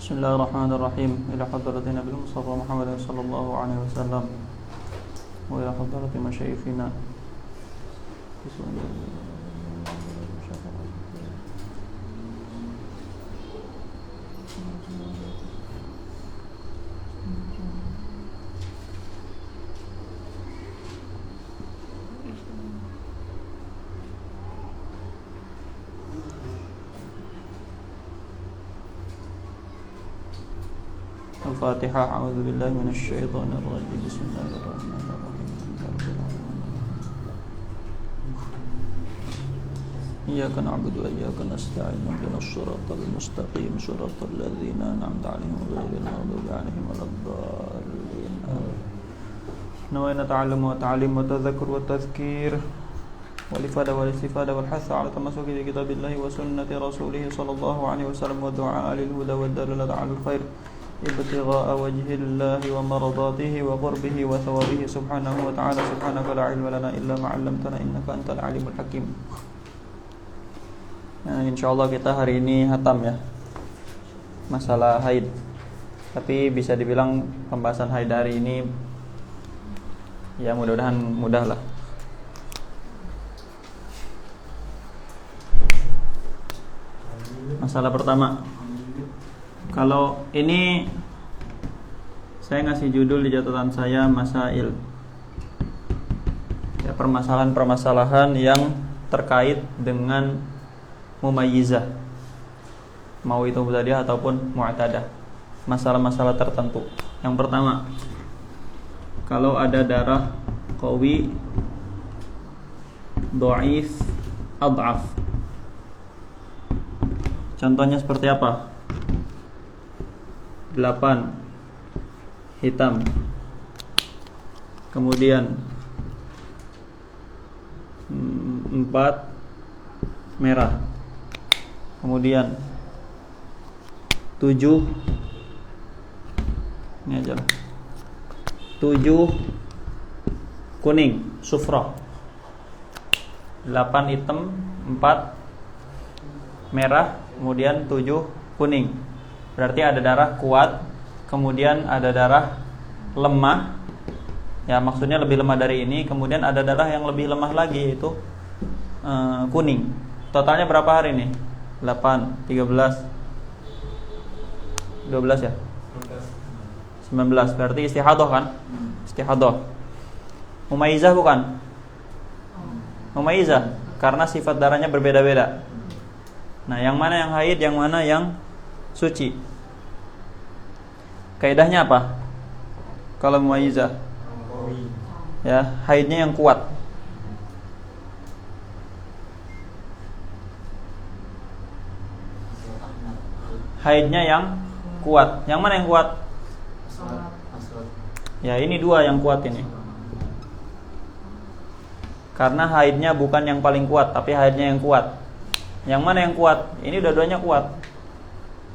Bismillahirrahmanirrahim. Ila hadratin Nabi Mustafa Muhammad sallallahu alaihi wasallam wa ila hadrati masyayikhina. Al-Fatihah. A'udzu billahi minasy syaithanir rajim. Bismillahirrahmanirrahim. Iyyaka na'budu wa iyyaka nasta'in. Ihdinas siratal mustaqim. Shiratal ladzina an'amta 'alaihim ghairil maghdubi 'alaihim waladdallin. Nawayna ta'allum wa ta'lim wa tadhakkur wa tadhkir wal ifada wal istifada wal hath 'ala tamassuki bi kitabillahi wa sunnati rasulih sallallahu alaihi wasallam wa du'a lil huda wad dalalati 'alal khair ibtigha'a wajhillahi wa maradatihi wa qurbihi wa thawabihi subhanahu wa ta'ala. Subhanaka la ilma lana illa ma 'allamtana innaka antal alimul hakim. Nah, insyaallah kita hari ini hatam ya, masalah haid. Tapi bisa dibilang pembahasan haid hari ini ya mudah-mudahan mudah lah. Masalah pertama, kalau ini saya ngasih judul di catatan saya masail ya, permasalahan-permasalahan yang terkait dengan mumayyizah, mau itu mubtadi'ah ataupun mu'tadah, masalah-masalah tertentu. Yang pertama, kalau ada darah qawi, dhaif, adhaf, contohnya seperti apa? 8 hitam, kemudian 4 merah, kemudian 7 ini aja lah, 7 kuning, sufrah, 8 hitam, 4 merah, kemudian 7 kuning. Berarti ada darah kuat, kemudian ada darah lemah. Ya, maksudnya lebih lemah dari ini. Kemudian ada darah yang lebih lemah lagi, yaitu kuning. Totalnya berapa hari ini? 8, 13, 12 ya? 19. Berarti istihadah kan? Istihadah. Mumayyizah bukan? Mumayyizah, karena sifat darahnya berbeda-beda. Nah, yang mana yang haid, yang mana yang suci? Kaidahnya apa? Kalau mumayyizah, ya, haidnya yang kuat. Haidnya yang kuat. Yang mana yang kuat? Ya, ini 2 yang kuat ini. Karena haidnya bukan yang paling kuat, tapi haidnya yang kuat. Yang mana yang kuat? Ini dua-duanya kuat.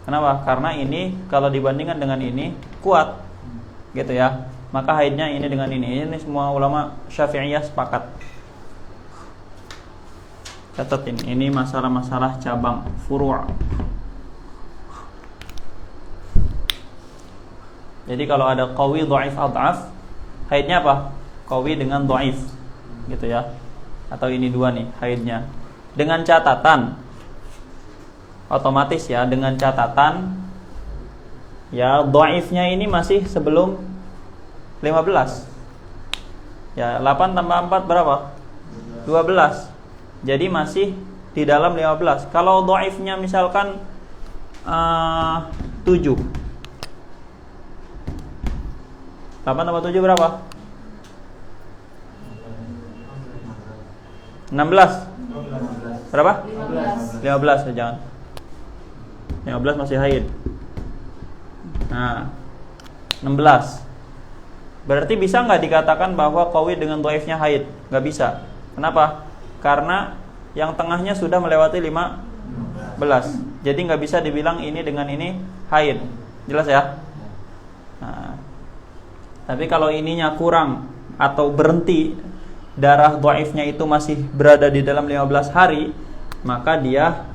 Kenapa? Karena ini kalau dibandingkan dengan ini kuat, gitu ya. Maka haidnya ini dengan ini. Ini semua ulama Syafi'iyah sepakat. Catat ini. Ini masalah-masalah cabang, furu'. Jadi kalau ada qawi, dhaif, adhaf, haidnya apa? Qawi dengan dhaif, gitu ya. Atau ini 2 nih haidnya. Dengan catatan, otomatis ya, dengan catatan ya, dhaifnya ini masih sebelum 15. Ya, 8 tambah 4 berapa? 12. Jadi masih di dalam 15. Kalau dhaifnya misalkan 7. 8 tambah 7 berapa? 16. Berapa? 15 ya, jangan. 15 masih haid. Nah, 16. Berarti bisa nggak dikatakan bahwa qawi dengan dhaifnya haid? Nggak bisa. Kenapa? Karena yang tengahnya sudah melewati 15. Jadi nggak bisa dibilang ini dengan ini haid. Jelas ya? Nah, tapi kalau ininya kurang atau berhenti, darah dhaifnya itu masih berada di dalam 15 hari, maka dia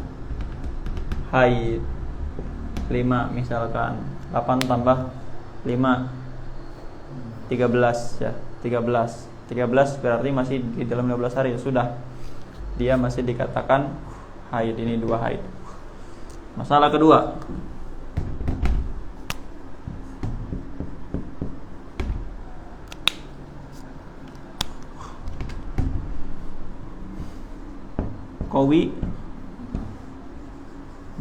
haid. 5 misalkan. 8 tambah 5 13 ya. 13 berarti masih di dalam 15 hari. Sudah. Dia masih dikatakan haid. Ini 2 haid. Masalah kedua. Qawi,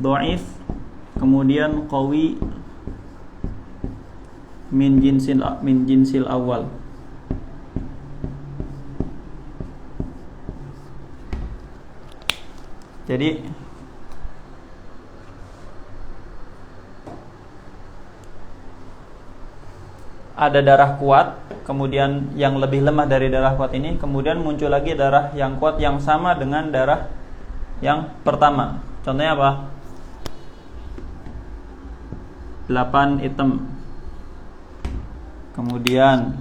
dhaif, kemudian qawi min jinsil awal. Jadi ada darah kuat, kemudian yang lebih lemah dari darah kuat ini, kemudian muncul lagi darah yang kuat yang sama dengan darah yang pertama. Contohnya apa? 8 hitam, kemudian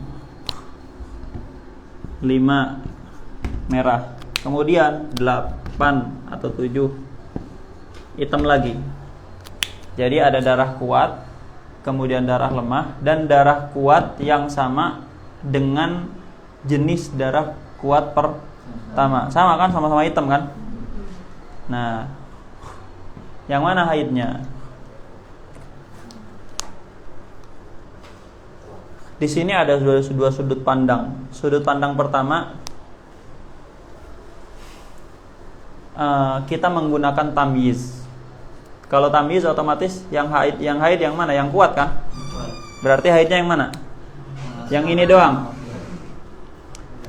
5 merah, kemudian 8 atau 7 hitam lagi. Jadi ada darah kuat, kemudian darah lemah, dan darah kuat yang sama dengan jenis darah kuat pertama. Sama kan, sama-sama hitam kan? Nah, yang mana haidnya? Di sini ada dua sudut pandang. Sudut pandang pertama, kita menggunakan tamyiz. Kalau tamyiz otomatis yang haid yang mana? Yang kuat kan? Berarti haidnya yang mana? Yang ini doang.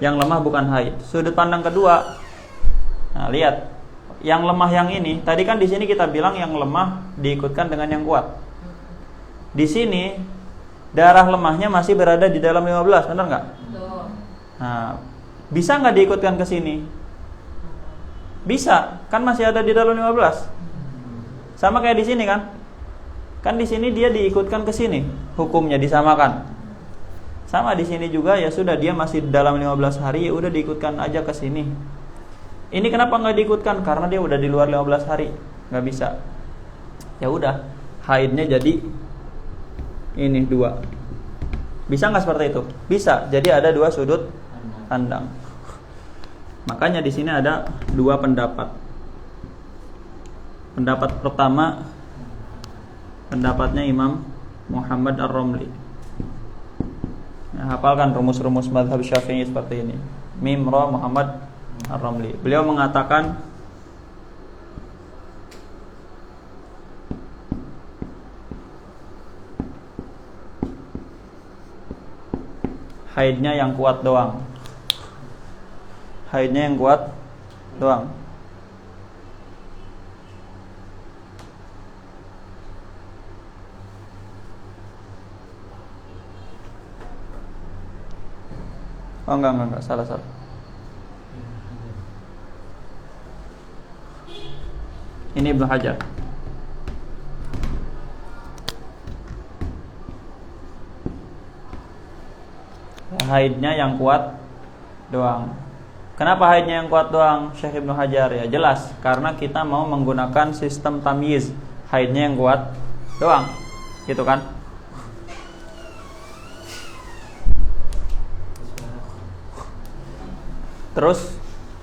Yang lemah bukan haid. Sudut pandang kedua. Nah, lihat. Yang lemah yang ini, tadi kan di sini kita bilang yang lemah diikutkan dengan yang kuat. Di sini darah lemahnya masih berada di dalam 15, benar nggak? Nah, bisa nggak diikutkan ke sini? Bisa, kan masih ada di dalam 15. Sama kayak di sini kan? Kan di sini dia diikutkan ke sini, hukumnya disamakan. Sama di sini juga, ya sudah, dia masih dalam 15 hari, ya udah diikutkan aja ke sini. Ini kenapa nggak diikutkan? Karena dia udah di luar 15 hari, nggak bisa. Ya udah, haidnya jadi ini 2. Bisa nggak seperti itu? Bisa. Jadi ada 2 sudut pandang. Makanya di sini ada 2 pendapat. Pendapat pertama, pendapatnya Imam Muhammad Ar-Ramli. Nah, hafalkan rumus-rumus mazhab Syafi'i seperti ini. Mim Ra Muhammad Ar-Ramli. Beliau mengatakan haidnya yang kuat doang. Haidnya yang kuat doang. Oh enggak, salah. Ini Ibnu Hajar. Haidnya yang kuat doang. Kenapa haidnya yang kuat doang, Syekh Ibnu Hajar? Ya jelas, karena kita mau menggunakan sistem tamyiz. Haidnya yang kuat doang, gitu kan? Terus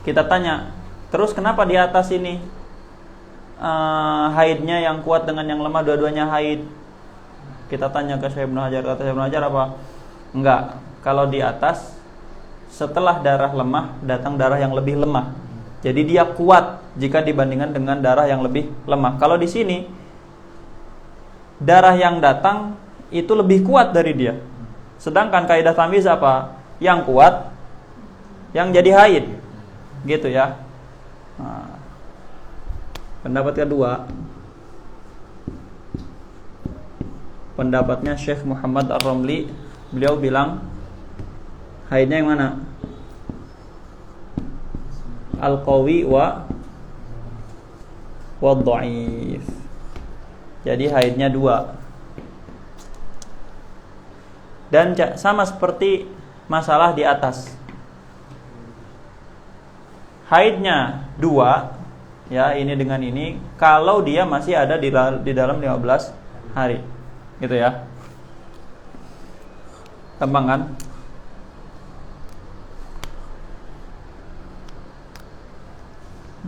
kita tanya, terus kenapa di atas ini haidnya yang kuat dengan yang lemah dua-duanya haid? Kita tanya ke Syekh Ibnu Hajar, kata Syekh Ibnu Hajar apa? Enggak, kalau di atas setelah darah lemah datang darah yang lebih lemah. Jadi dia kuat jika dibandingkan dengan darah yang lebih lemah. Kalau di sini darah yang datang itu lebih kuat dari dia. Sedangkan kaidah tamyiz apa? Yang kuat yang jadi haid. Gitu ya. Nah, pendapat kedua, pendapatnya Syekh Muhammad Ar-Ramli. Beliau bilang haidnya yang mana? Al-qawi wa dhaif. Jadi haidnya 2. Dan sama seperti masalah di atas. Haidnya 2, ya, ini dengan ini, kalau dia masih ada di dalam 15 hari. Gitu ya. Gampang kan?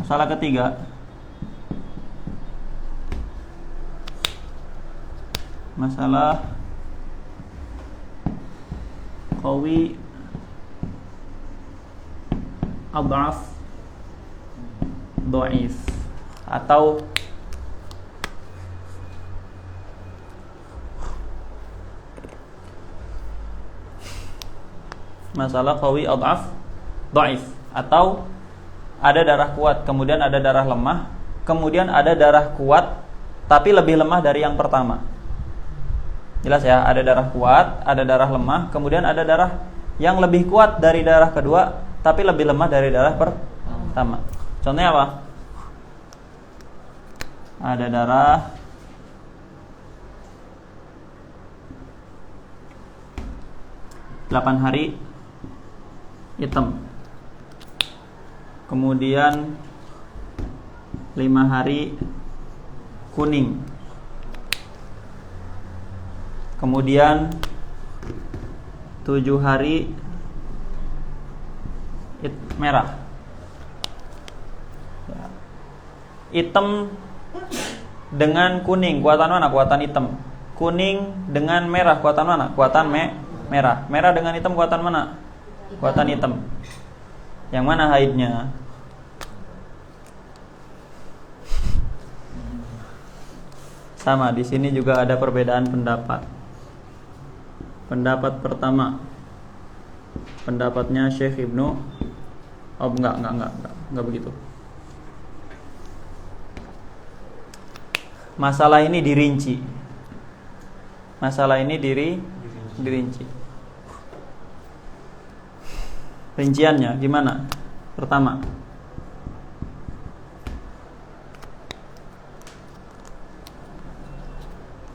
Masalah ketiga. Masalah qawi adhaf dhaif atau masalah qawi adhaf dhaif atau ada darah kuat kemudian ada darah lemah kemudian ada darah kuat tapi lebih lemah dari yang pertama. Jelas ya, ada darah kuat, ada darah lemah, kemudian ada darah yang lebih kuat dari darah kedua tapi lebih lemah dari darah pertama. Contohnya apa? Ada darah delapan hari hitam, kemudian 5 hari kuning, kemudian 7 hari merah. Hitam dengan kuning, kuatan mana? Kuatan hitam. Kuning dengan merah, kuatan mana? Kuatan merah. Merah dengan hitam, kuatan mana? Kuatan hitam. Yang mana haidnya? Sama, di sini juga ada perbedaan pendapat. Pendapat pertama, pendapatnya Syekh Ibnu. Oh, enggak begitu. Masalah ini dirinci. Masalah ini dirinci. Rinciannya gimana? Pertama,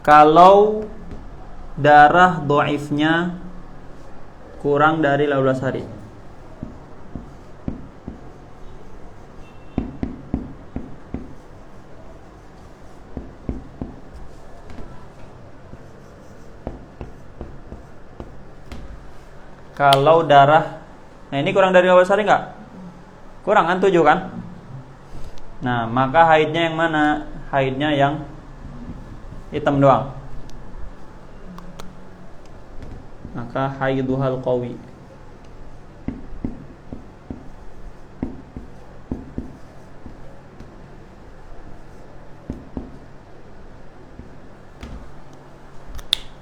kalau darah dhaifnya kurang dari 15 hari. Kalau darah, nah ini kurang dari 15 hari enggak? Kurang kan, 7 kan? Nah, maka haidnya yang mana? Haidnya yang hitam doang. Maka haiduhal qawi.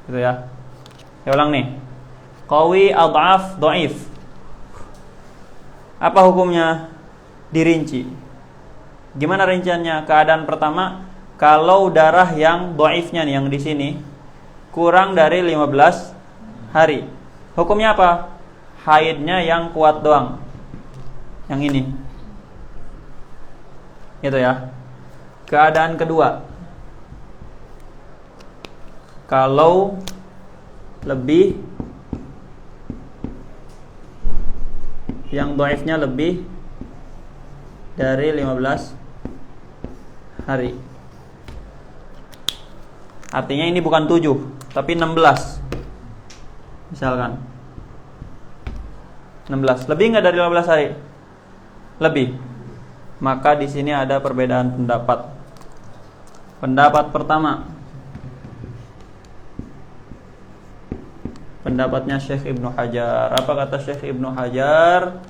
Gitu ya. Saya ulang nih. Qawi adhaf dhaif. Apa hukumnya? Dirinci. Gimana rinciannya? Keadaan pertama, kalau darah yang dhaifnya nih yang di sini kurang dari 15 hari. Hukumnya apa? Haidnya yang kuat doang. Yang ini. Gitu ya. Keadaan kedua, kalau lebih, yang dhaifnya lebih dari 15 hari. Artinya ini bukan 7 tapi 16. Misalkan 16, lebih enggak dari 15 hari? Lebih. Maka di sini ada perbedaan pendapat. Pendapat pertama, pendapatnya Syekh Ibnu Hajar. Apa kata Syekh Ibnu Hajar?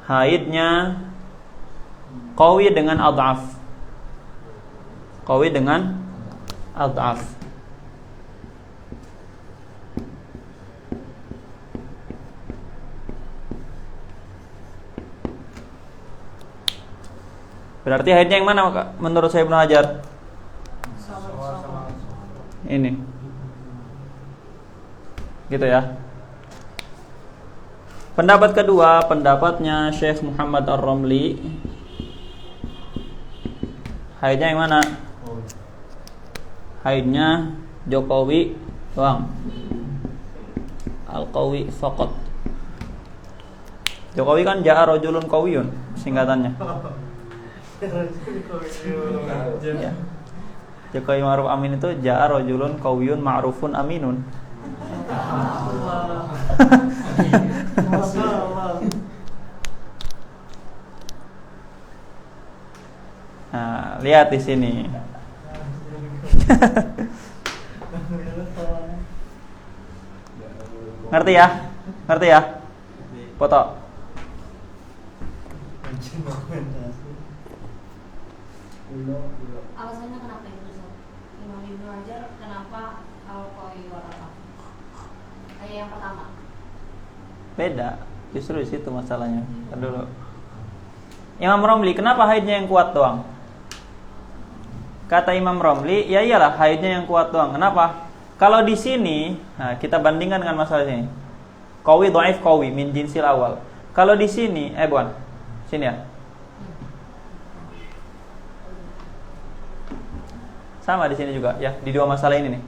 Haidnya qawi dengan adhaf. Qawi dengan adhaf. Berarti haidnya yang mana menurut Syekh Ibnu Hajar? Ini. Gitu ya. Pendapat kedua, pendapatnya Syekh Muhammad Ar-Ramli. Haidnya yang mana? Haidnya Jokowi doang. Al-Qawi faqat. Jokowi kan ja'a rajulun qawiyun singkatannya. Ya. Qawi ma'ruf amin itu ja'a rajulun qawiyun ma'rufun aminun. Nah, lihat di sini. Ngerti ya? Ngerti ya? Foto. Alasannya kenapa itu, Ustaz? Imam Ibnu Hajar kenapa al-qawi waraqah? Kayak yang pertama. Beda. Justru di situ masalahnya. Ntar dulu. Imam Romli, kenapa haidnya yang kuat doang? Kata Imam Romli, ya iyalah haidnya yang kuat doang. Kenapa? Kalau di sini, nah kita bandingkan dengan masalah ini. Qawi dhaif qawi min jinsil awal. Kalau di sini, bukan. Sini ya. Sama di sini juga ya, di dua masalah ini nih.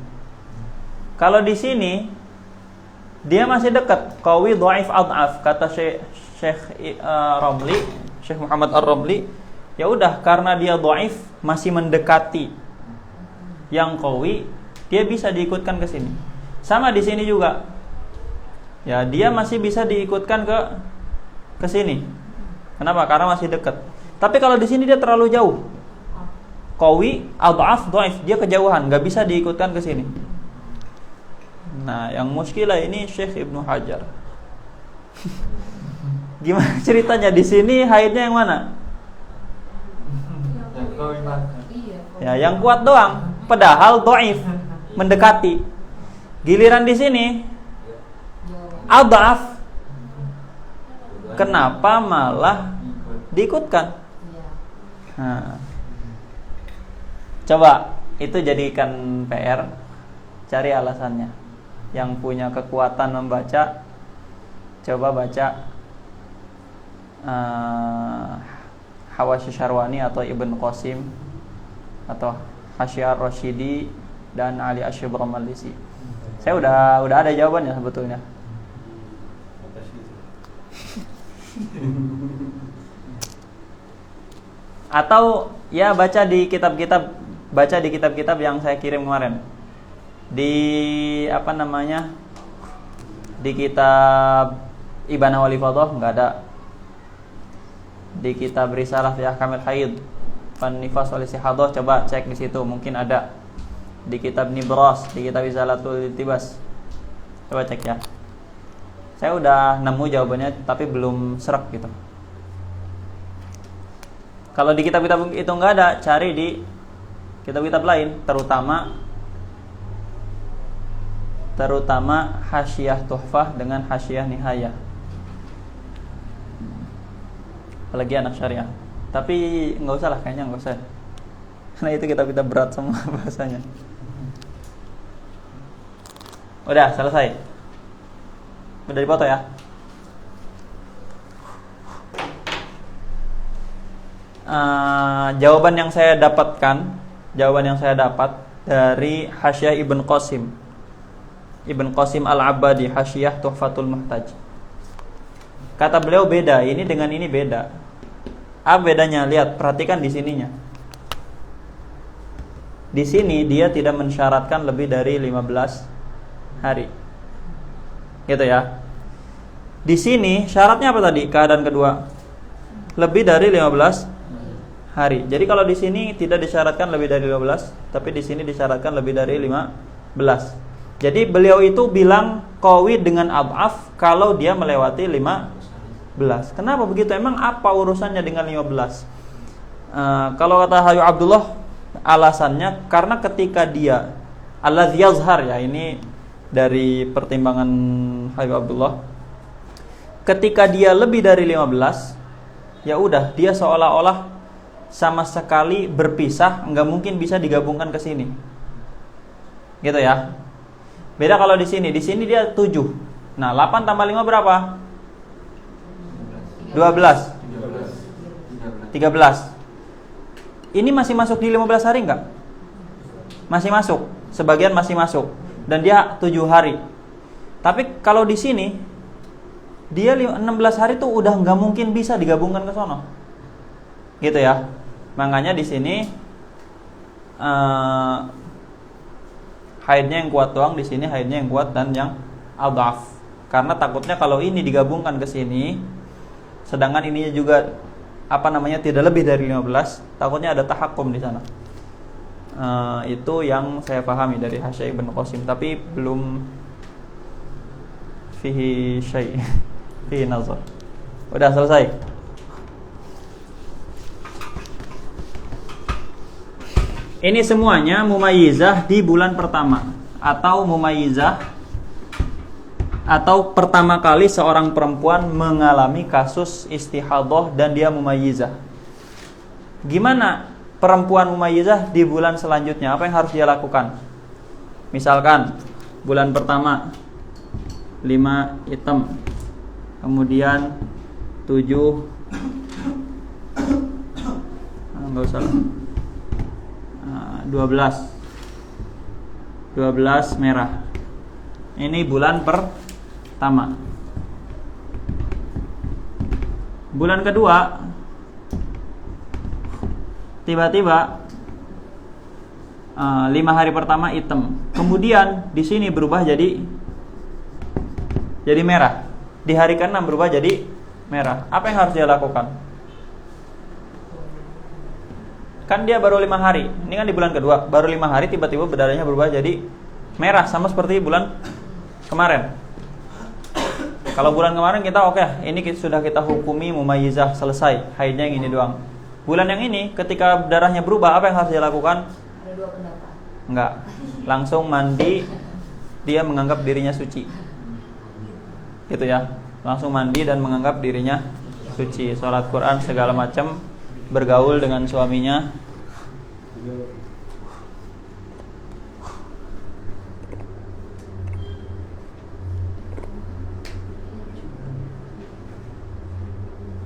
Kalau di sini dia masih dekat qawi dhaif adhaf kata Syekh Romli, Syekh Muhammad Ar-Romli, ya udah karena dia dhaif masih mendekati yang qawi, dia bisa diikutkan ke sini. Sama di sini juga. Ya, dia masih bisa diikutkan ke sini. Kenapa? Karena masih dekat. Tapi kalau di sini dia terlalu jauh. Qawi, adhaf, dhaif, dia kejauhan, enggak bisa diikutkan ke sini. Nah, yang muskilah ini Syekh Ibnu Hajar. Gimana ceritanya di sini haidnya yang mana? Ya, yang kuat doang, padahal dhaif, mendekati. Giliran di sini adhaf, kenapa malah diikutkan? Nah, coba itu jadikan PR, cari alasannya. Yang punya kekuatan membaca, coba baca Hawashi Syarwani atau Ibn Qasim atau Hasyiah Ar-Rasyidi dan Ali Asy-Syibramallisi. Saya udah ada jawabannya sebetulnya. Atau ya baca di kitab-kitab yang saya kirim kemarin. Di di kitab Ibanah Wal Ifadhah enggak ada. Di kitab Risalah fi Ahkamil Haid Fan Nifas wal Istihadah, coba cek di situ, mungkin ada. Di kitab Nibras, di kitab Izalatul Iltibas, coba cek ya. Saya udah nemu jawabannya tapi belum serak gitu. Kalau di kitab-kitab itu enggak ada, cari di kitab-kitab lain, terutama Hasyiah Tuhfah dengan Hasyiah Nihayah. Apalagi anak syariah. Tapi enggak usah lah, kayaknya enggak usah. Karena itu kitab-kitab berat semua bahasanya. Udah, selesai. Udah dipoto ya. Jawaban yang saya dapat dari Hasyiah Ibn Qasim Al-Abadi, Hasyiah Tuhfatul Muhtaj. Kata beliau beda, ini dengan ini beda. Apa bedanya? Lihat, perhatikan di sininya. Di sini dia tidak mensyaratkan lebih dari 15 hari. Gitu ya. Di sini syaratnya apa tadi? Keadaan kedua. Lebih dari 15 hari. Jadi kalau di sini tidak disyaratkan lebih dari 15, tapi di sini disyaratkan lebih dari 15. Jadi beliau itu bilang qawi dengan adhaf kalau dia melewati 15. Kenapa begitu? Emang apa urusannya dengan 15? Kalau kata Habib Abdullah, alasannya karena ketika dia alladzi yazhar, ya ini dari pertimbangan Habib Abdullah, ketika dia lebih dari 15, ya udah dia seolah-olah sama sekali berpisah, nggak mungkin bisa digabungkan ke sini. Gitu ya. Beda kalau di sini dia 7. Nah, 8 tambah 5 berapa? 12. 13. Ini masih masuk di 15 hari enggak? Masih masuk. Sebagian masih masuk. Dan dia 7 hari. Tapi kalau di sini dia 16 hari tuh udah nggak mungkin bisa digabungkan ke sono. Gitu ya. Makanya di sini haidnya yang kuat doang, di sini haidnya yang kuat dan yang adhaf. Karena takutnya kalau ini digabungkan ke sini, sedangkan ininya juga tidak lebih dari 15, takutnya ada tahakkum di sana. Itu yang saya pahami dari Hasya Ibn Qasim, tapi belum fihi syai' fihi nazar. Udah selesai. Ini semuanya mumayyizah di bulan pertama, atau mumayyizah atau pertama kali seorang perempuan mengalami kasus istihadhah dan dia mumayyizah. Gimana perempuan mumayyizah di bulan selanjutnya? Apa yang harus dia lakukan? Misalkan bulan pertama 5 hitam, kemudian 7 enggak usah 12 merah. Ini bulan pertama. Bulan kedua tiba-tiba 5 hari pertama hitam, kemudian di sini berubah jadi merah. Di hari ke-6 berubah jadi merah. Apa yang harus dia lakukan? Kan dia baru 5 hari. Ini kan di bulan kedua, baru 5 hari tiba-tiba darahnya berubah jadi merah, sama seperti bulan kemarin. Kalau bulan kemarin kita ini sudah kita hukumi mumayyizah, selesai, haidnya yang ini doang. Bulan yang ini ketika darahnya berubah, apa yang harus dia lakukan? Ada 2 pendapat. Enggak. Langsung mandi, dia menganggap dirinya suci. Gitu ya. Langsung mandi dan menganggap dirinya suci, salat Quran segala macam, bergaul dengan suaminya.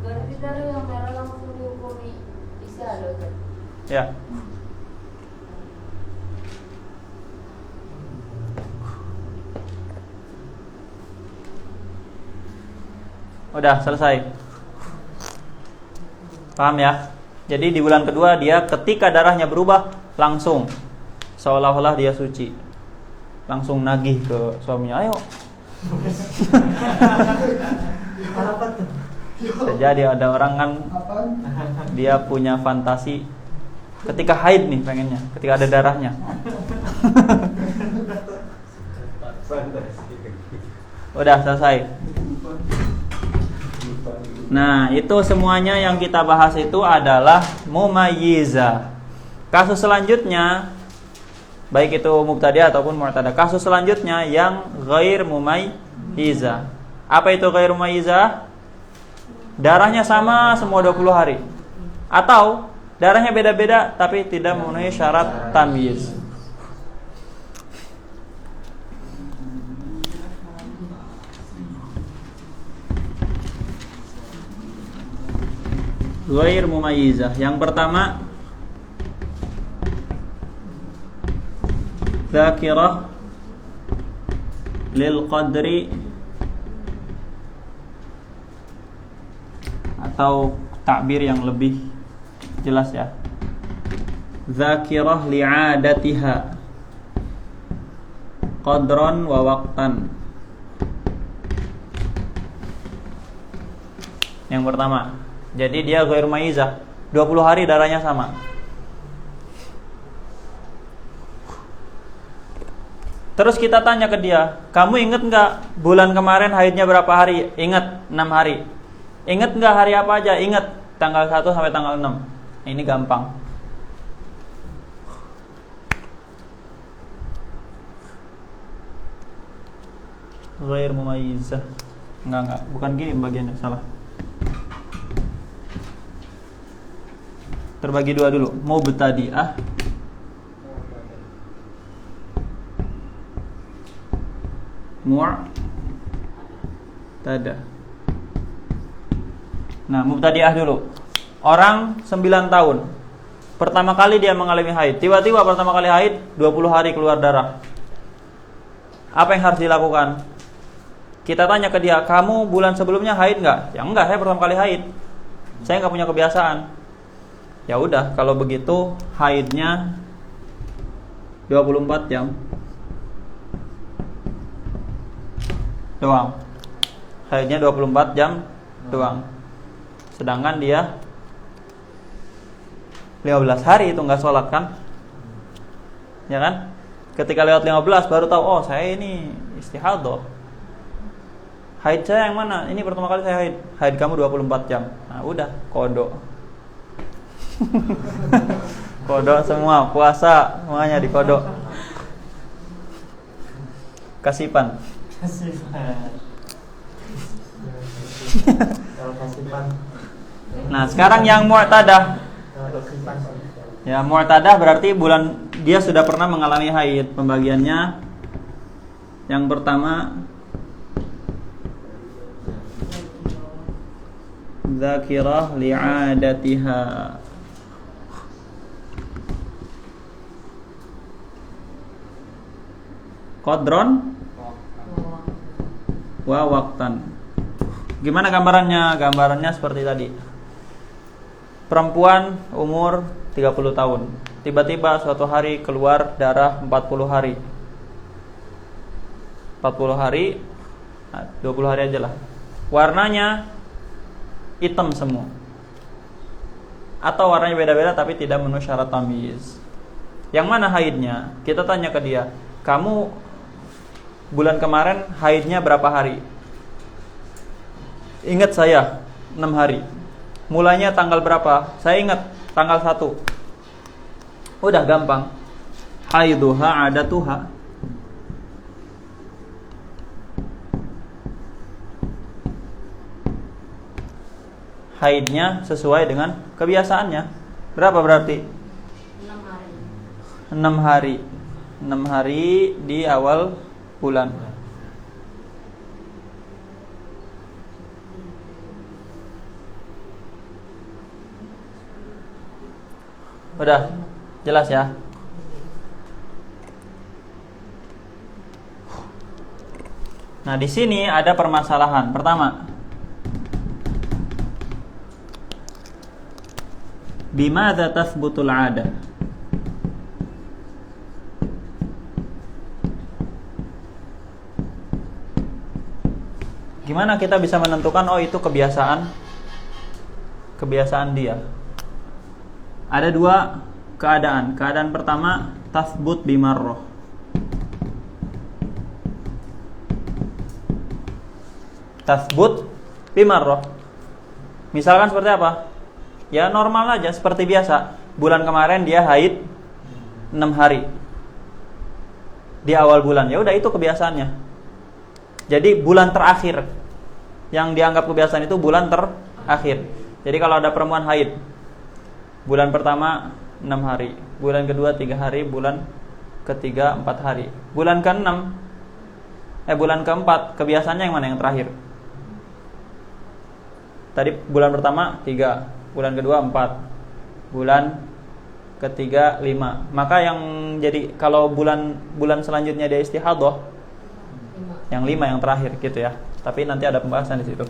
Berarti dari yang merah langsung dihukumi istihadah. Ya. Udah selesai. Paham ya? Jadi di bulan kedua dia ketika darahnya berubah langsung seolah-olah dia suci. Langsung nagih ke suaminya, ayo. Jadi ada orang kan dia punya fantasi ketika haid nih pengennya, ketika ada darahnya. Udah selesai. Nah, itu semuanya yang kita bahas itu adalah mumayyizah. Kasus selanjutnya, baik itu mubtadi'ah ataupun mu'tadah. Kasus selanjutnya yang ghair mumayyizah. Apa itu ghair mumayyizah? Darahnya sama semua 20 hari. Atau darahnya beda-beda tapi tidak memenuhi syarat tamyiz. Ghair mumayyizah. Yang pertama, dzakirah lil qadri, atau takbir yang lebih jelas ya, dzakirah li'adatiha qadran wa waqtan. Yang pertama, jadi dia ghair mumayyizah, 20 hari darahnya sama. Terus kita tanya ke dia, kamu inget gak bulan kemarin haidnya berapa hari? Ingat, 6 hari. Ingat gak hari apa aja? Ingat, tanggal 1 sampai tanggal 6. Ini gampang. Ghair mumayyizah. Enggak, bukan gini bagiannya, salah. Terbagi dua dulu, mubtadi'ah mu'tadah. Nah, mubtadi'ah dulu. Orang 9 tahun, pertama kali dia mengalami haid. Tiba-tiba pertama kali haid 20 hari keluar darah. Apa yang harus dilakukan? Kita tanya ke dia, kamu bulan sebelumnya haid enggak? Ya enggak, saya pertama kali haid. Saya enggak punya kebiasaan. Ya udah, kalau begitu haidnya 24 jam doang. Haidnya 24 jam doang. Sedangkan dia 15 hari itu nggak sholat kan? Ya kan? Ketika lewat 15 baru tahu, oh saya ini istihadah. Haid saya yang mana? Ini pertama kali saya haid. Haid kamu 24 jam. Nah udah, kodok. Kodok semua, puasa semuanya dikodok. Kasipan. Nah sekarang yang mu'tadah. Ya mu'tadah berarti bulan dia sudah pernah mengalami haid. Pembagiannya yang pertama dzakirah li'adatiha, qadron wa waqtan. Gimana gambarannya? Gambarannya seperti tadi. Perempuan umur 30 tahun. Tiba-tiba suatu hari keluar darah 40 hari. 40 hari, 20 hari aja lah. Warnanya hitam semua. Atau warnanya beda-beda tapi tidak memenuhi syarat tamyiz. Yang mana haidnya? Kita tanya ke dia, kamu bulan kemarin haidnya berapa hari? Ingat saya 6 hari. Mulainya tanggal berapa? Saya ingat tanggal 1. Udah gampang. Haiduha adatuha. Haidnya sesuai dengan kebiasaannya. Berapa berarti? 6 hari. 6 hari. 6 hari di awal bulan. Udah jelas ya? Nah, di sini ada permasalahan. Pertama, bimadza tathbutul 'adah? Gimana kita bisa menentukan oh itu kebiasaan dia? Ada dua keadaan. Keadaan pertama, tathbut bimarrah. Tathbut bimarrah. Misalkan seperti apa? Ya normal aja seperti biasa. Bulan kemarin dia haid 6 hari. Di awal bulan. Ya udah itu kebiasaannya. Jadi bulan terakhir yang dianggap kebiasaan itu bulan terakhir. Jadi kalau ada perempuan haid, bulan pertama 6 hari, bulan kedua 3 hari, bulan ketiga 4 hari. Bulan ke-6 bulan ke-4 kebiasaannya yang mana yang terakhir? Tadi bulan pertama 3, bulan kedua 4, bulan ketiga 5. Maka yang jadi kalau bulan selanjutnya dia istihadah, yang 5 yang terakhir gitu ya. Tapi nanti ada pembahasan di situ.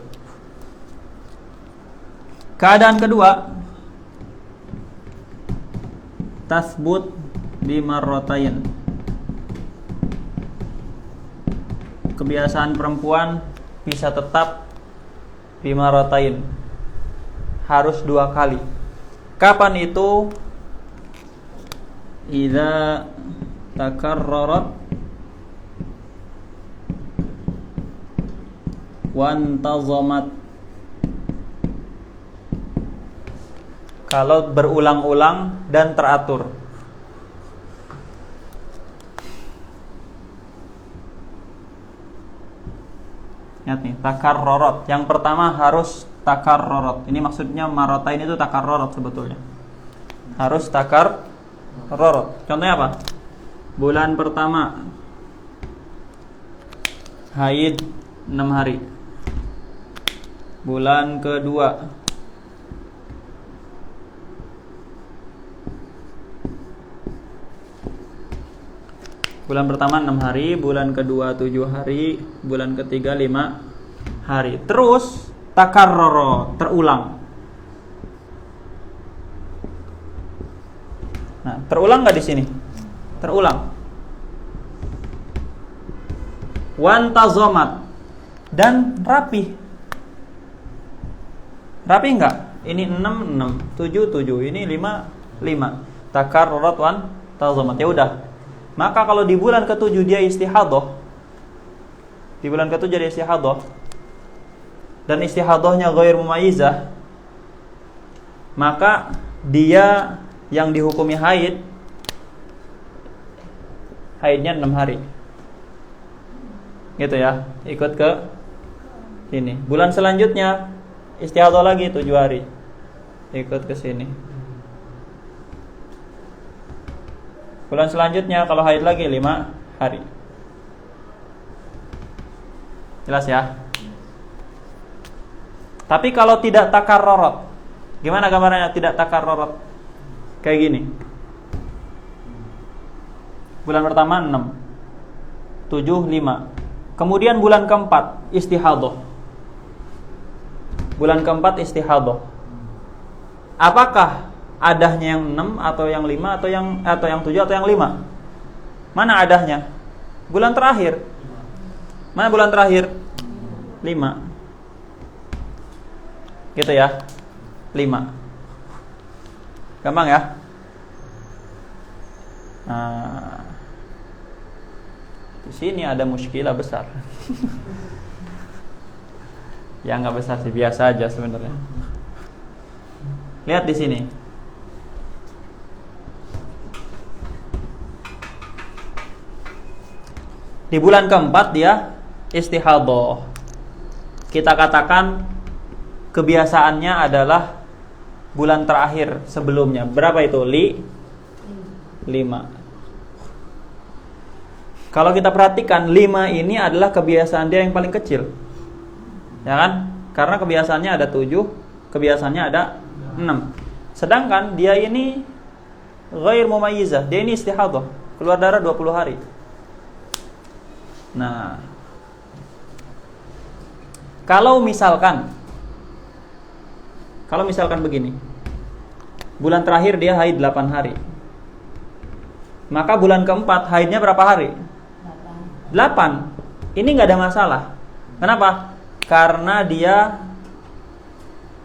Keadaan kedua, tasbut bimarratain. Kebiasaan perempuan bisa tetap bimarratain. Harus 2 kali. Kapan itu? Idza takarrarat wantazamat. Kalau berulang-ulang dan teratur. Ingat nih, takarrarat. Yang pertama harus takarrarat. Ini maksudnya maratain itu takarrarat sebetulnya. Harus takarrarat. Contohnya apa? Bulan pertama haid 6 hari. Bulan kedua bulan pertama 6 hari, bulan kedua 7 hari, bulan ketiga 5 hari. Terus takarrara, terulang. Nah, terulang nggak di sini? terulang. Wantazomat, dan rapi. Rapi enggak? Ini 6, 6, 7, 7, ini 5, 5. Takarrarat wantazomat. Ya udah. Maka kalau di bulan ke-7 dia istihadah, di bulan ke-7 dia istihadah, dan istihadahnya ghair mumayyizah, maka dia yang dihukumi haidnya 6 hari. Gitu ya. Ikut ke sini. Bulan selanjutnya istihadah lagi 7 hari. Ikut ke sini. Bulan selanjutnya kalau haid lagi 5 hari. Jelas ya? Tapi kalau tidak takarrarat, gimana gambarannya tidak takarrarat? Kayak gini. Bulan pertama 6, 7, 5. Kemudian bulan keempat istihadah. Bulan keempat istihadah. Apakah adahnya yang 6 atau yang 5 atau yang 7 atau yang 5? Mana adahnya? Bulan terakhir. Mana bulan terakhir? 5. Gitu ya. 5. Gampang ya? Nah, di sini ada muskilah besar. Ya nggak besar sih, biasa aja sebenarnya. Lihat di sini. Di bulan keempat dia istihadah. Kita katakan kebiasaannya adalah bulan terakhir sebelumnya. Berapa itu? 5. Kalau kita perhatikan 5 ini adalah kebiasaan dia yang paling kecil. Ya kan? Karena kebiasaannya ada 7, kebiasaannya ada 6. Sedangkan dia ini ghair mumayyizah, dia ini istihadah, keluar darah 20 hari. Nah, kalau misalkan begini, bulan terakhir dia haid 8 hari, maka bulan keempat haidnya berapa hari? 8. Ini nggak ada masalah. Kenapa? Karena dia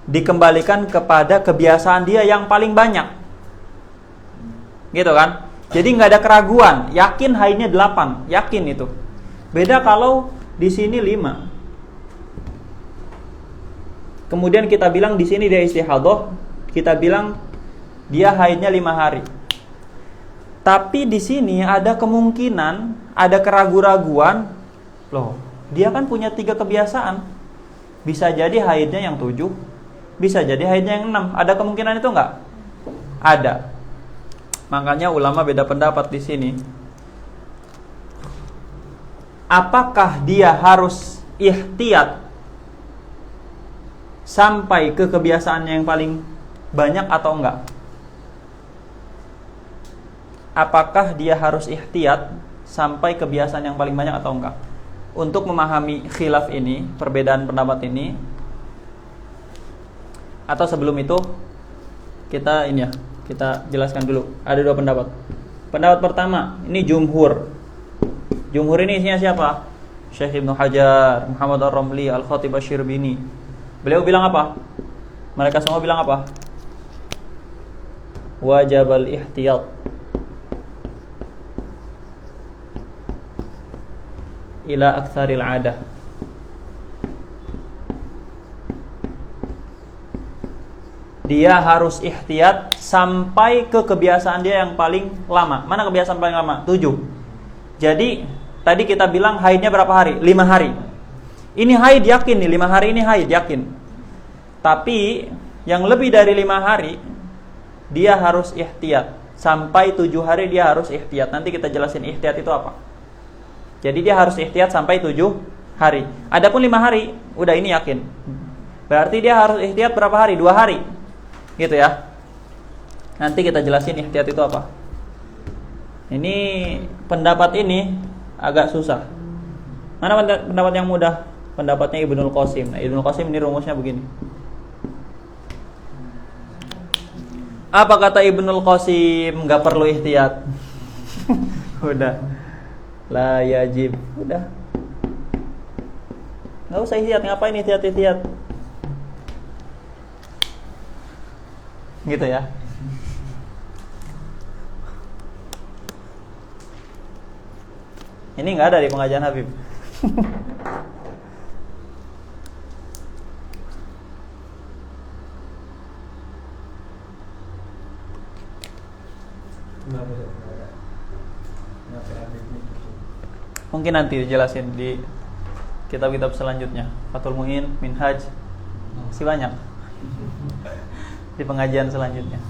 dikembalikan kepada kebiasaan dia yang paling banyak, gitu kan? Jadi nggak ada keraguan, yakin haidnya 8, yakin itu. Beda kalau di sini 5. Kemudian kita bilang di sini dia istihadah, kita bilang dia haidnya 5 hari. Tapi di sini ada kemungkinan, ada keraguan-raguan. Loh, dia kan punya 3 kebiasaan. Bisa jadi haidnya yang 7, bisa jadi haidnya yang 6. Ada kemungkinan itu enggak? Ada. Makanya ulama beda pendapat di sini. Apakah dia harus ihtiyat sampai ke kebiasaannya yang paling banyak atau enggak? Apakah dia harus ihtiyat sampai kebiasaan yang paling banyak atau enggak? Untuk memahami khilaf ini, perbedaan pendapat ini, atau sebelum itu kita jelaskan dulu. Ada 2 pendapat. Pendapat pertama, ini jumhur. Jumhur ini isinya siapa? Syekh Ibnu Hajar, Muhammad Ar-Ramli, Al-Khatib Asy-Syirbini. Beliau bilang apa? Mereka semua bilang apa? Wajib al-ihtiyat ila aktsaril adah. Dia harus ihtiyat sampai ke kebiasaan dia yang paling lama. Mana kebiasaan paling lama? 7. Jadi tadi kita bilang haidnya berapa hari? 5 hari. Ini haid yakin nih, 5 hari ini haid yakin. Tapi yang lebih dari 5 hari dia harus ihtiyat. Sampai 7 hari dia harus ihtiyat. Nanti kita jelasin ihtiyat itu apa. Jadi dia harus ihtiyat sampai 7 hari. Adapun 5 hari, udah ini yakin. Berarti dia harus ihtiyat berapa hari? 2 hari. Gitu ya. Nanti kita jelasin ihtiyat itu apa. Ini pendapat ini agak susah. Mana pendapat yang mudah? Pendapatnya Ibnul Qasim. Nah, Ibnul Qasim ini rumusnya begini. Apa kata Ibnul Qasim? Gak perlu ihtiyat. Udah. La yajib. Udah. Nggak usah ihtiyat, ngapain ihtiyat. Gitu ya. Ini nggak ada di pengajian Habib. Mungkin nanti dijelasin di kitab-kitab selanjutnya. Fathul Muin, Minhaj, masih banyak di pengajian selanjutnya.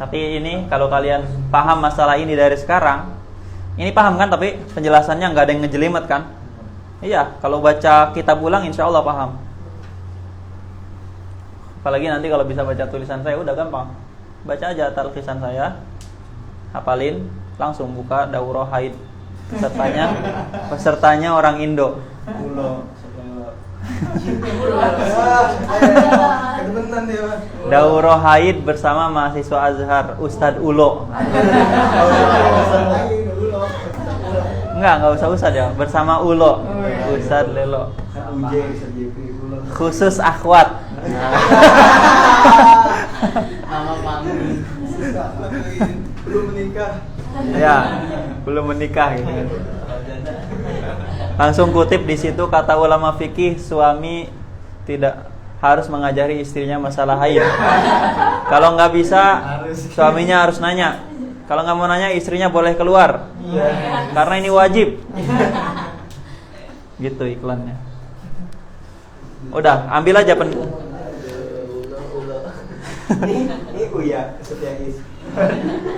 Tapi ini kalau kalian paham masalah ini dari sekarang, ini paham kan? Tapi penjelasannya nggak ada yang ngejelimet kan? Iya, kalau baca kitab ulang insya Allah paham. Apalagi nanti kalau bisa baca tulisan saya udah gampang. Baca aja talqisan saya, hafalin, langsung buka daurah haid. Pesertanya orang Indo. Daurah haid bersama mahasiswa Azhar, Ustadz Ulo. Enggak usah Ustadz ya, bersama Ulo, Ustadz Lelo. Khusus akhwat. Nama panggung. Belum menikah. Ya, belum menikah gitu kan. Langsung kutip di situ kata ulama fikih, suami tidak harus mengajari istrinya masalah haid. Kalau nggak bisa, suaminya harus nanya. Kalau nggak mau nanya, istrinya boleh keluar. Karena ini wajib. Gitu iklannya. Udah, ambil aja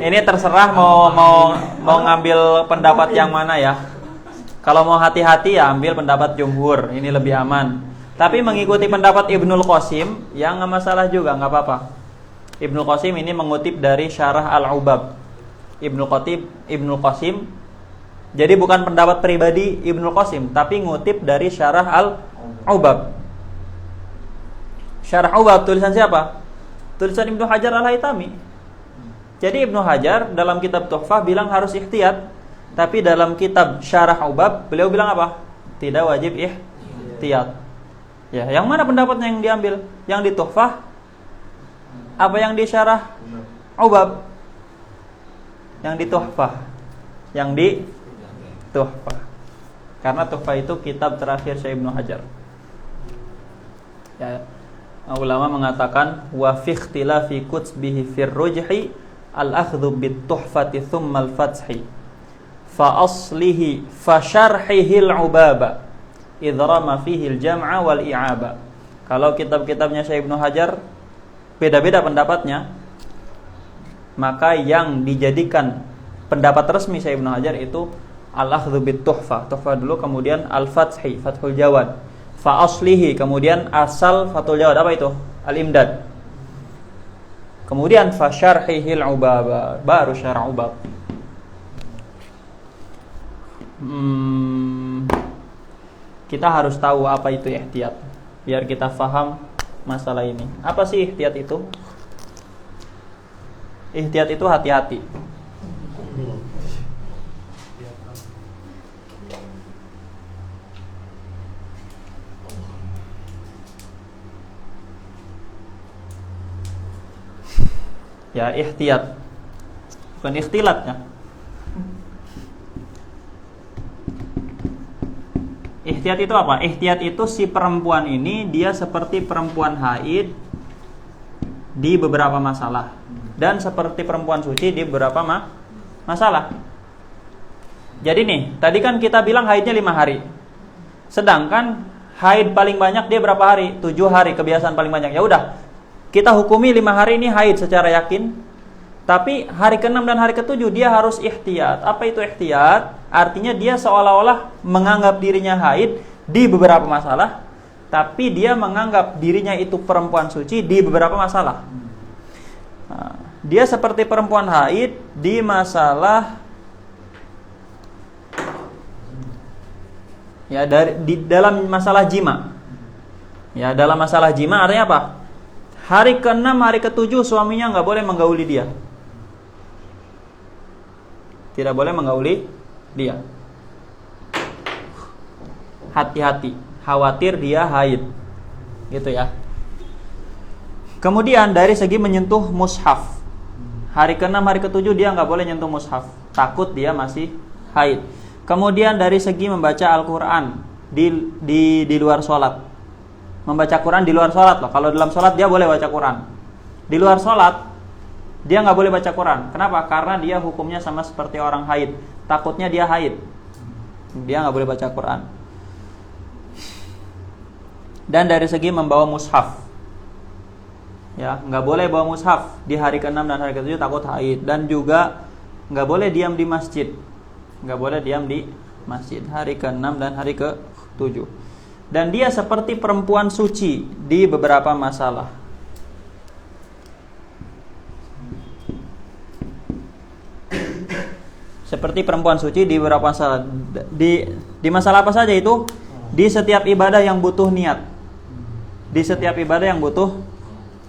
Ini terserah mau ngambil pendapat yang mana ya. Kalau mau hati-hati ya ambil pendapat jumhur, ini lebih aman. Tapi mengikuti pendapat Ibnul Qasim yang nggak masalah juga, nggak apa-apa. Ibnul Qasim ini mengutip dari Syarah Al-Ubab. Ibnul Qasim. Jadi bukan pendapat pribadi Ibnul Qasim, tapi ngutip dari Syarah Al-Ubab. Syarah Ubab tulisan siapa? Tulisan Ibnu Hajar Al-Haytami. Jadi Ibnu Hajar dalam kitab Tuhfah bilang harus ikhtiyat, tapi dalam kitab Syarah Ubab beliau bilang apa? Tidak wajib ikhtiyat. Ya, yang mana pendapatnya yang diambil? Yang di Tuhfah apa yang di Syarah Ubab? Yang di Tuhfah. Yang di Tuhfah. Karena Tuhfah itu kitab terakhir Syekh Ibnu Hajar. Ya, ulama mengatakan wa fi ikhtilafi kutsbihi fir rujhi al-akhdhu bit tuhfati thumma al-fathi fa aslihi fa syarhihi al-ubaba idrama fihi al-jam'a wal i'aba. Kalau kitab-kitabnya Syekh Ibnu Hajar beda-beda pendapatnya, maka yang dijadikan pendapat resmi Syekh Ibnu Hajar itu al-akhdhu bit tuhfah dulu, kemudian al-fathi, Fathul Jawad, fa aslihi, kemudian asal Fathul Jawad apa itu? Al-Imdad. Kemudian fa syarhihil ubaba, baru syarah ubab. Kita harus tahu apa itu ihtiyat biar kita faham masalah ini. Apa sih ihtiyat itu? Ihtiyat itu hati-hati. Ya, ihtiyat, bukan ikhtilat ya. Ihtiyat itu apa? Ihtiyat itu si perempuan ini dia seperti perempuan haid di beberapa masalah dan seperti perempuan suci di beberapa masalah. Jadi nih, tadi kan kita bilang haidnya 5 hari. Sedangkan haid paling banyak dia berapa hari? 7 hari kebiasaan paling banyak. Ya udah, kita hukumi 5 hari ini haid secara yakin. Tapi hari ke-6 dan hari ke-7 dia harus ihtiyat. Apa itu ihtiyat? Artinya dia seolah-olah menganggap dirinya haid di beberapa masalah, tapi dia menganggap dirinya itu perempuan suci di beberapa masalah. Nah, dia seperti perempuan haid di masalah ya di dalam masalah jima. Ya, dalam masalah jima artinya apa? Hari ke-6, hari ke-7 suaminya nggak boleh menggauli dia. Tidak boleh menggauli dia. Hati-hati, khawatir dia haid. Gitu ya. Kemudian dari segi menyentuh mushaf, hari ke-6, hari ke-7 dia nggak boleh nyentuh mushaf, takut dia masih haid. Kemudian dari segi membaca Al-Quran di luar sholat, membaca Quran di luar sholat loh. Kalau dalam sholat dia boleh baca Quran, di luar sholat dia nggak boleh baca Quran. Kenapa? Karena dia hukumnya sama seperti orang haid, takutnya dia haid, dia nggak boleh baca Quran. Dan dari segi membawa mushaf, ya nggak boleh bawa mushaf di hari ke-6 dan hari ke-7, takut haid. Dan juga nggak boleh diam di masjid, nggak boleh diam di masjid hari ke-6 dan hari ke-7. Dan dia seperti perempuan suci di beberapa masalah. Seperti perempuan suci di beberapa masalah. Di masalah apa saja itu? Di setiap ibadah yang butuh niat. Di setiap ibadah yang butuh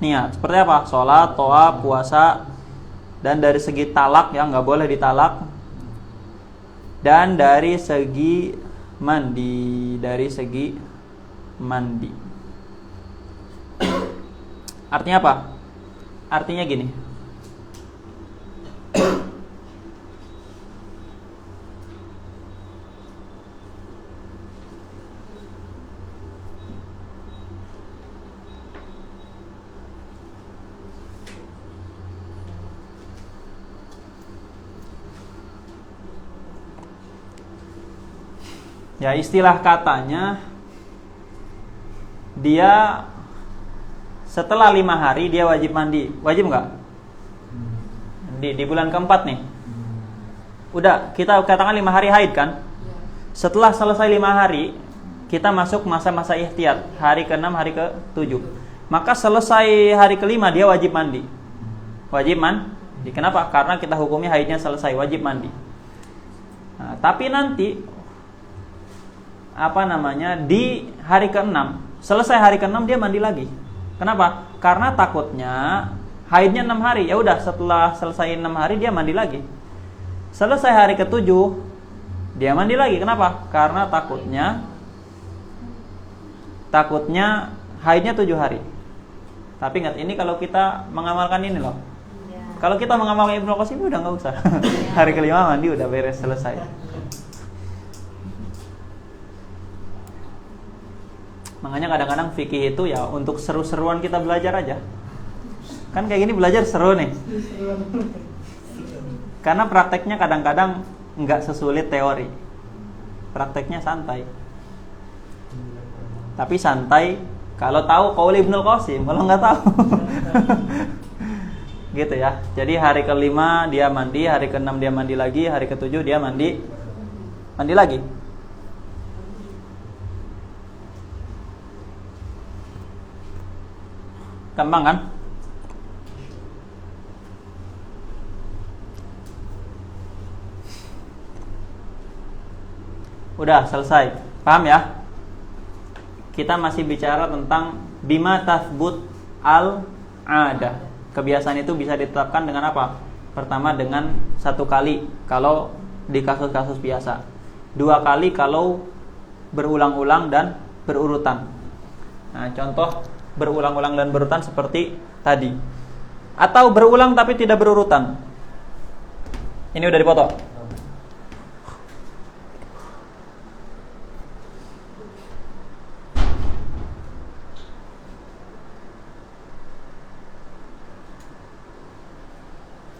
niat. Seperti apa? Sholat, tawaf, puasa. Dan dari segi talak, ya nggak boleh ditalak. Dan dari segi mandi, Artinya apa? Artinya gini. Ya, istilah katanya dia setelah 5 hari dia wajib mandi. Wajib nggak? Di bulan ke-4 nih. Udah, kita katakan 5 hari haid kan? Setelah selesai 5 hari, kita masuk masa-masa ihtiyat, hari ke-6, hari ke-7. Maka selesai hari ke-5 dia wajib mandi. Wajib mandi. Kenapa? Karena kita hukumnya haidnya selesai, wajib mandi. Nah, tapi nanti di hari ke-6, selesai hari ke-6 dia mandi lagi. Kenapa? Karena takutnya haidnya 6 hari. Ya udah, setelah selesai 6 hari dia mandi lagi. Selesai hari ke-7 dia mandi lagi. Kenapa? Karena takutnya haidnya 7 hari. Tapi ingat, ini kalau kita mengamalkan ini loh. Kalau kita mengamalkan Ibnu Qasim udah nggak usah. Hari ke-5 mandi udah beres, selesai. Makanya kadang-kadang fikih itu ya untuk seru-seruan kita belajar aja. Kan kayak gini belajar seru nih. Karena prakteknya kadang-kadang nggak sesulit teori. Prakteknya santai. Tapi santai kalau tahu qaul Ibnu Qasim, kalau nggak tahu. Gitu ya. Jadi hari ke-5 dia mandi, hari ke-6 dia mandi lagi, hari ke-7 dia mandi lagi. Gampang kan? Udah selesai. Paham ya? Kita masih bicara tentang bima tathbut al-'adah. Kebiasaan itu bisa ditetapkan dengan apa? Pertama dengan 1 kali kalau di kasus-kasus biasa. 2 kali kalau berulang-ulang dan berurutan. Nah, contoh berulang-ulang dan berurutan seperti tadi. Atau berulang tapi tidak berurutan. Ini udah dipoto.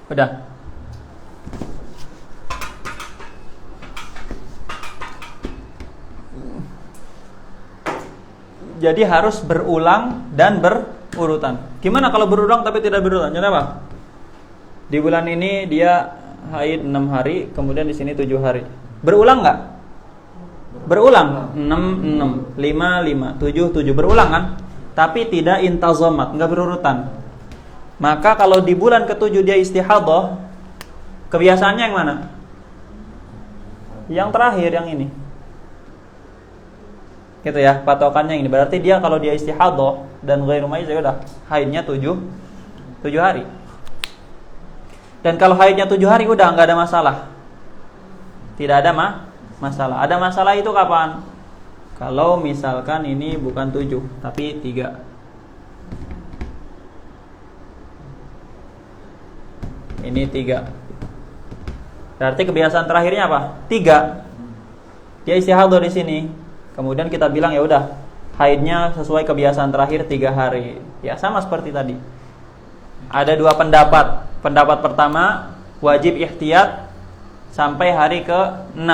Udah. Jadi harus berulang dan berurutan. Gimana kalau berulang tapi tidak berurutan? Kenapa? Di bulan ini dia haid 6 hari, kemudian di sini 7 hari. Berulang nggak? Berulang. 6, 5, 7 berulang kan? Tapi tidak intazamat, nggak berurutan. Maka kalau di bulan ke-7 dia istihadhah, kebiasaannya yang mana? Yang terakhir, yang ini. Gitu ya, patokannya ini. Berarti dia kalau dia istihadhah dan ghairu maiz ya udah haidnya 7 hari. Dan kalau haidnya 7 hari udah nggak ada masalah. Tidak ada masalah. Ada masalah itu kapan? Kalau misalkan ini bukan 7 tapi 3. Ini 3. Berarti kebiasaan terakhirnya apa? 3. Dia istihadah di sini. Kemudian kita bilang ya udah, haidnya sesuai kebiasaan terakhir 3 hari. Ya sama seperti tadi. Ada 2 pendapat. Pendapat pertama wajib ihtiyat sampai hari ke-6.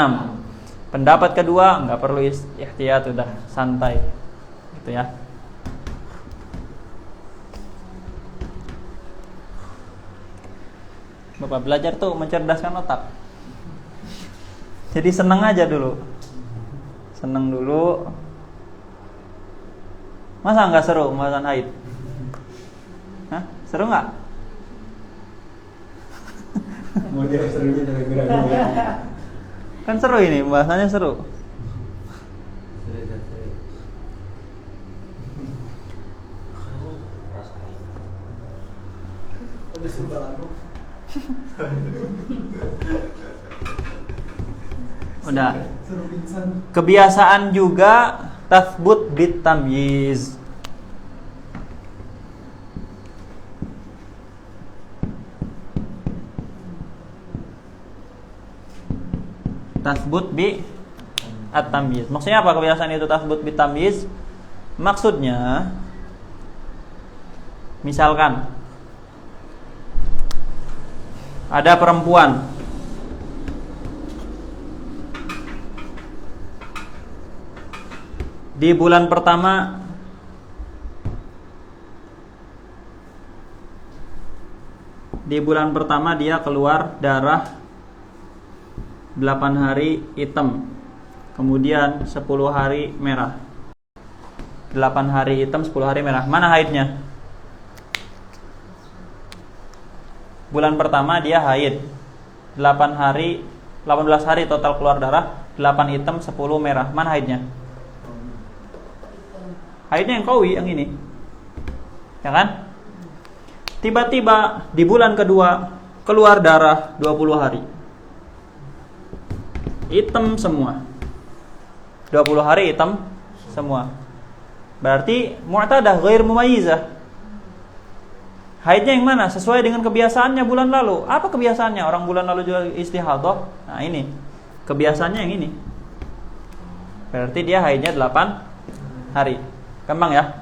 Pendapat kedua nggak perlu ihtiyat, udah santai. Gitu ya. Bapak belajar tuh mencerdaskan otak. Jadi seneng aja dulu. Seneng dulu. Masa nggak seru pembahasan haid? Hah? Seru nggak? Mau dia serunya jangan gerak-gerak. Kan seru ini, pembahasannya seru. Udah. Kebiasaan juga tathbut bit tamyiz. Tathbut bi at-tamyiz. Maksudnya apa kebiasaan itu tathbut bit tamyiz? Maksudnya misalkan ada perempuan di bulan pertama dia keluar darah 8 hari hitam, kemudian 10 hari merah. 8 hari hitam, 10 hari merah. Mana haidnya? Bulan pertama dia haid 18 hari total keluar darah, 8 hitam, 10 merah. Mana haidnya? Haidnya yang qawi, yang ini. Ya kan? Tiba-tiba di bulan kedua keluar darah 20 hari. Hitam semua. 20 hari hitam semua. Berarti mu'tadah ghair mumayyizah. Haidnya yang mana? Sesuai dengan kebiasaannya bulan lalu. Apa kebiasaannya? Orang bulan lalu juga istihadah. Nah ini kebiasaannya yang ini. Berarti dia haidnya 8 hari. Gampang ya?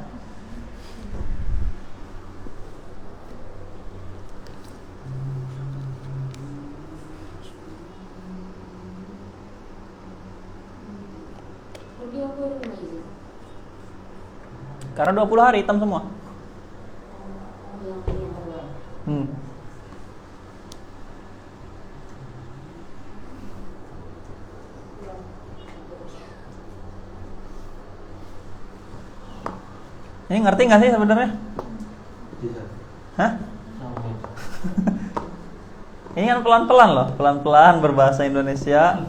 Karena 20 hari hitam semua. Ini ngerti nggak sih sebenarnya? Hah? Ini kan pelan-pelan loh, pelan-pelan berbahasa Indonesia.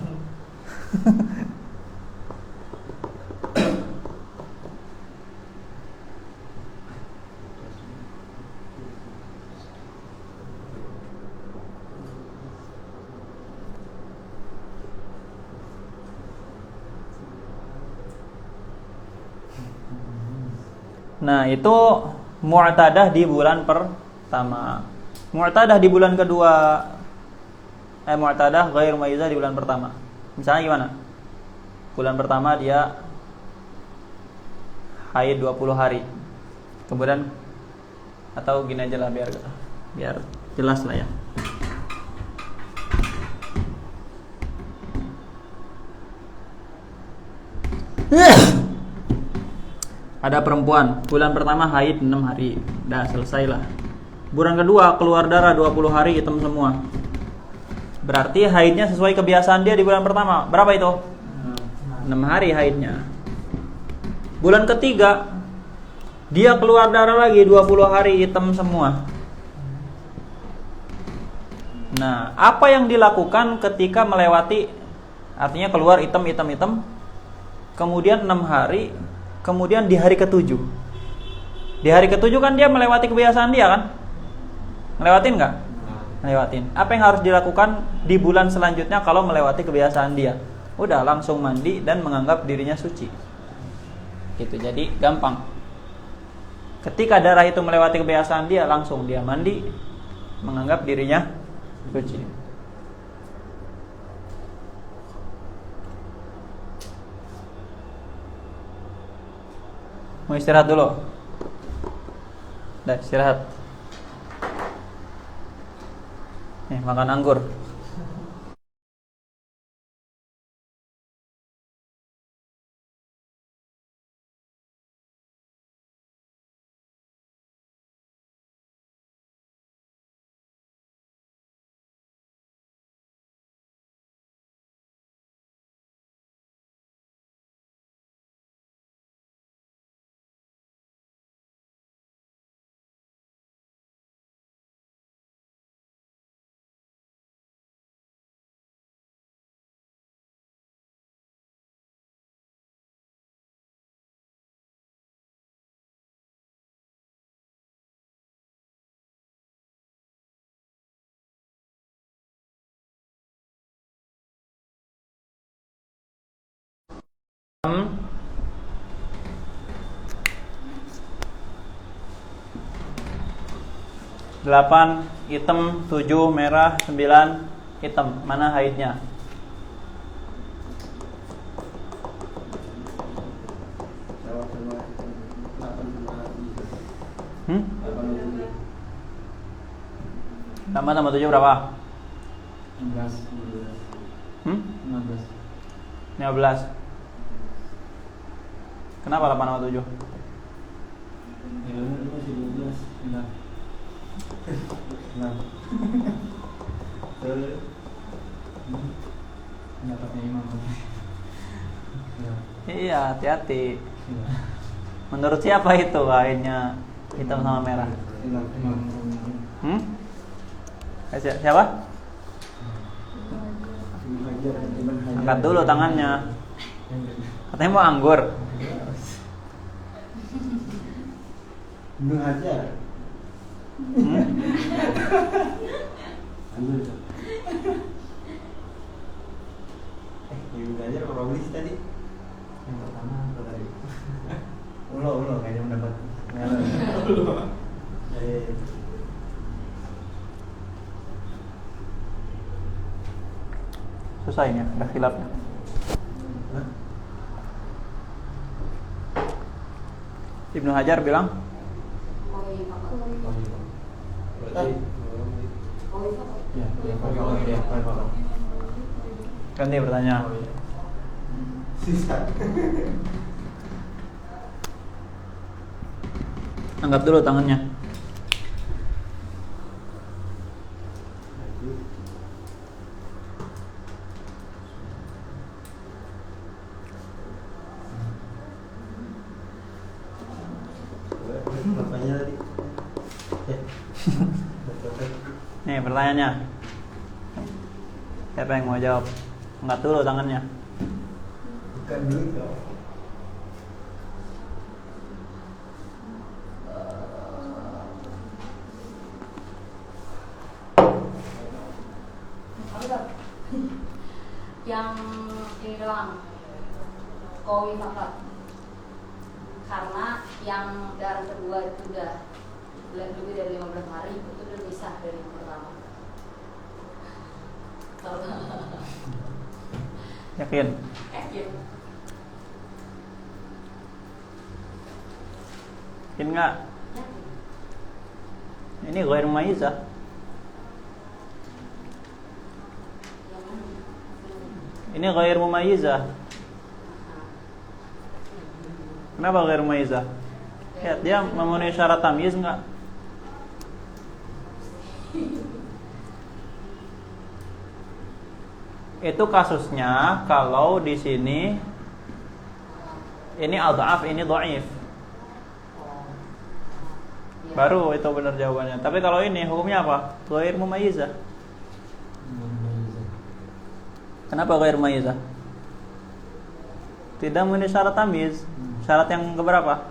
Nah itu mu'tadah di bulan pertama. Mu'tadah di bulan kedua, mu'tadah ghair mumayyizah di bulan pertama. Misalnya gimana? Bulan pertama dia haid 20 hari. Kemudian atau gini aja lah biar jelas lah ya. Ada perempuan, bulan pertama haid 6 hari. Udah selesailah. Bulan kedua keluar darah 20 hari hitam semua. Berarti haidnya sesuai kebiasaan dia di bulan pertama. Berapa itu? 6 hari haidnya. Bulan ketiga dia keluar darah lagi 20 hari hitam semua. Nah, apa yang dilakukan ketika melewati, artinya keluar hitam, kemudian 6 hari, kemudian di hari ke-7. Di hari ke-7 kan dia melewati kebiasaan dia kan? Ngelewatin nggak? Lewatin. Apa yang harus dilakukan di bulan selanjutnya kalau melewati kebiasaan dia? Udah langsung mandi dan menganggap dirinya suci. Gitu. Jadi gampang. Ketika darah itu melewati kebiasaan dia, langsung dia mandi, menganggap dirinya suci. Mau istirahat dulu? Udah istirahat. Nih, makan anggur. Delapan hitam, 7 merah, 9 hitam. Mana haidnya? Hmm? 8 tambah 7 berapa? 16. Hmm? 15. 15. Kenapa 8 tambah 7? Ya benar itu masih 12. Benar. Benar. Pendapatnya Imam. Ya. Iya, hati-hati. Ya. Menurut siapa itu haidnya hitam sama merah? Imam. Hmm? Siapa? Angkat dulu tangannya. Katanya mau anggur. Ibnu Hajar. Hmm? Ambil. Ibnu Hajar apa Roblis tadi? Yang pertama apa tadi? Ulo kayaknya mendapat. Susah ini, ada khilafnya. Ibnu Hajar bilang ganti bertanya. Angkat dulu tangannya. Nih pertanyaannya. Siapa yang mau jawab? Angkat dulu tangannya. Bukan dulu. Yang ini doang kowi fakat, karena yang darah kedua itu udah lebih dari 15 hari itu udah pisah dari yang pertama. Yakin? Yakin. Yakin nggak? Ini ghair mumayyizah. Ini ghair mumayyizah. Kenapa ghair mumayyizah? Lihat, dia memenuhi syarat tamyiz enggak? Itu kasusnya kalau di sini ini adhaf, ini dhaif. Baru itu benar jawabannya. Tapi kalau ini hukumnya apa? Ghair mumayyizah. Kenapa ghair mumayyizah? Tidak memenuhi syarat tamyiz. Syarat yang keberapa?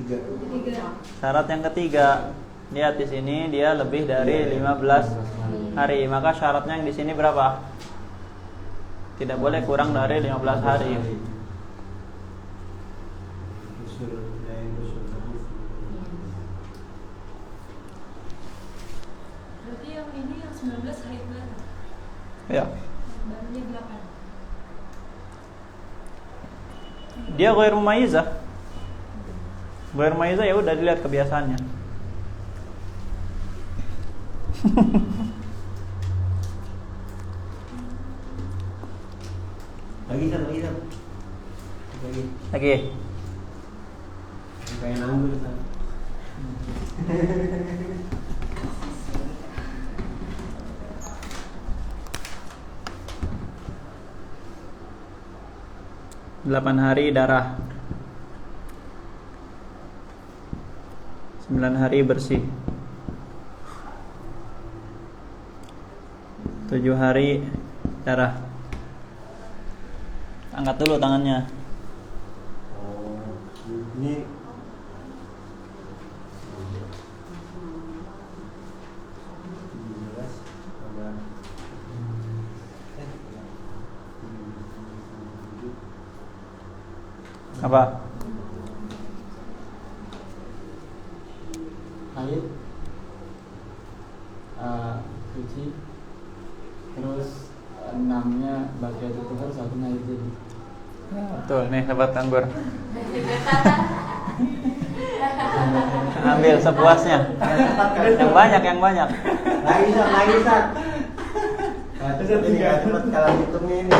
3. Syarat yang ketiga. Lihat di sini dia lebih dari 15 hari. Maka syaratnya yang di sini berapa? Tidak boleh kurang dari 15 hari. Berarti yang ini yang 19 haid baru. Ya. Barunya 8. Dia ghair mumayyizah. Ghair mumayyizah ya udah dilihat kebiasaannya. Lagi. Lagi. Kayak nanggur kan. 8 hari darah, 9 hari bersih, 7 hari darah. Angkat dulu tangannya. Oh, ini Apa? Haid, suci, terus 6-nya bagian tuhur, 1-nya haid jadi. Betul, nih dapat anggur. Ambil sepuasnya. Yang banyak. lagi Sat. Ini nggak cepat kalau hitungnya ini.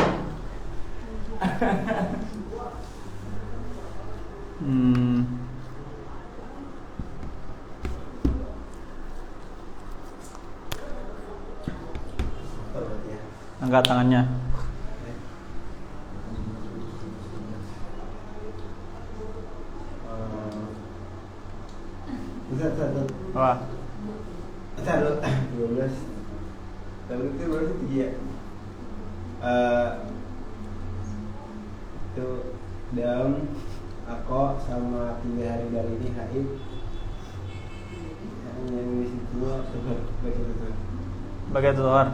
Angkat tangannya. Satu. Apa? 12. Tapi itu baru 3 ya. Itu dam, aku sama 3 hari dari ini haid. Yang di situ betul. Bagai tuhur.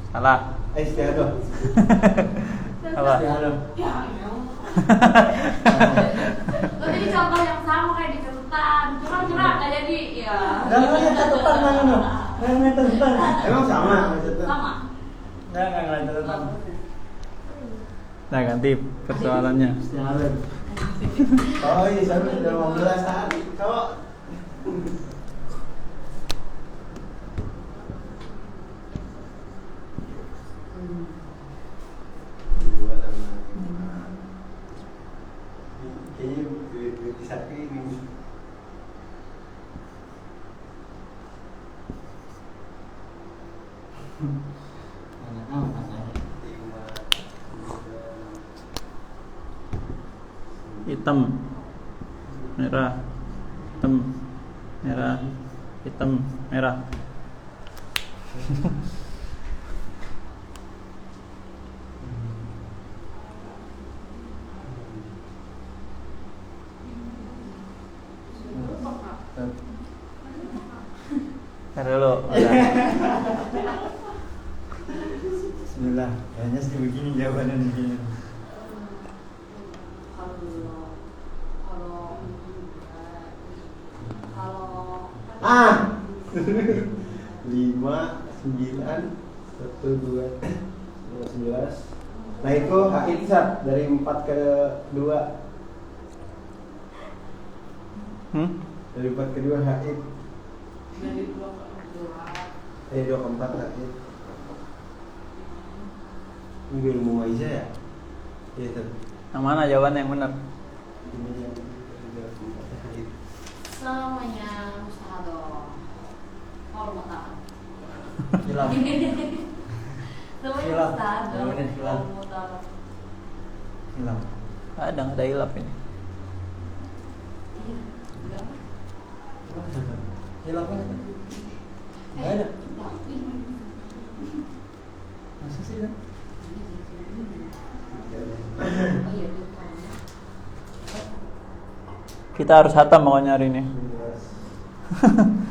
Salah. Istiadoh. Apa? Istiadoh. Lo jadi contoh yang sama kayak di catatan. Curang nggak jadi ya. Enggak catatan mana no? Enggak catatan. Emang sama catatan? Sama. Enggak catatan. Nah, ganti persoalannya. Istiadoh. Oh iya, saya sudah 15 hari. Kalau kayaknya bisa ini. Hitam, merah, hitam, merah, hitam, merah. Ntar dulu. Bismillah, kayaknya sih begini jawabannya begini. Ah, 5, 9, 1, 2, 11. Nah itu haid Sat, dari 4 ke 2. Dari 4 ke 2 haid. Dari 2 ke 2 ke 4 haid. Ini gue mau aja ya? Iya Sat. Yang mana jawabannya yang benar? Ini yang 3 ke 4 haid. semuanya mustahadoh. Kalau mau tahan. Hilang. Semuanya Hilang. mustahadoh. Jawabannya hilang. Kalau mau tahan. Hilang. Ada nggak ada hilap ini? Hilang kan? Nggak ada. Masa sih kan? Oh iya, lupa. Kita harus hatam pokoknya hari ini. 11.